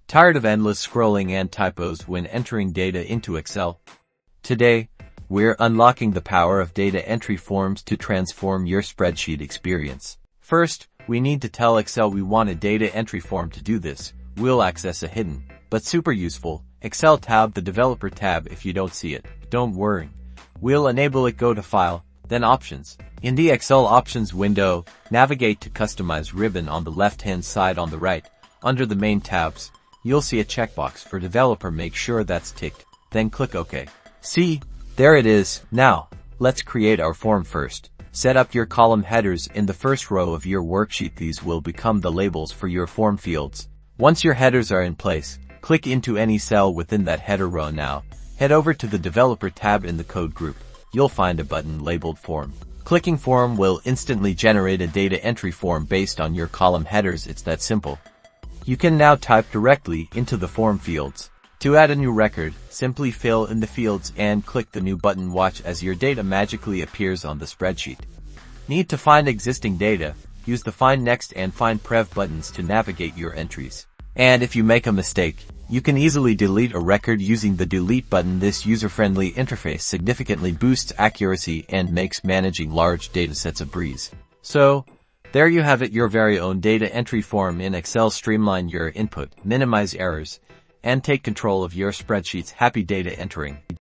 Tired of endless scrolling and typos when entering data into Excel? Today, we're unlocking the power of data entry forms to transform your spreadsheet experience. First, we need to tell Excel we want a data entry form. To do this, we'll access a hidden, but super useful, Excel tab, the Developer tab. If you don't see it, don't worry. We'll enable it. Go to File, then Options. In the Excel Options window, navigate to Customize ribbon on the left-hand side. On the right, under the main tabs, you'll see a checkbox for Developer. Make sure that's ticked, then click OK. See, there it is. Now, let's create our form first. Set up your column headers in the first row of your worksheet. These will become the labels for your form fields. Once your headers are in place, click into any cell within that header row. Now, head over to the Developer tab. In the code group, you'll find a button labeled Form. Clicking Form will instantly generate a data entry form based on your column headers. It's that simple. You can now type directly into the form fields. To add a new record, simply fill in the fields and click the New button. Watch as your data magically appears on the spreadsheet. Need to find existing data? Use the Find Next and Find Prev buttons to navigate your entries. And if you make a mistake, you can easily delete a record using the Delete button. This user-friendly interface significantly boosts accuracy and makes managing large datasets a breeze. So, there you have it, your very own data entry form in Excel. Streamline your input, minimize errors, and take control of your spreadsheets. Happy data entering!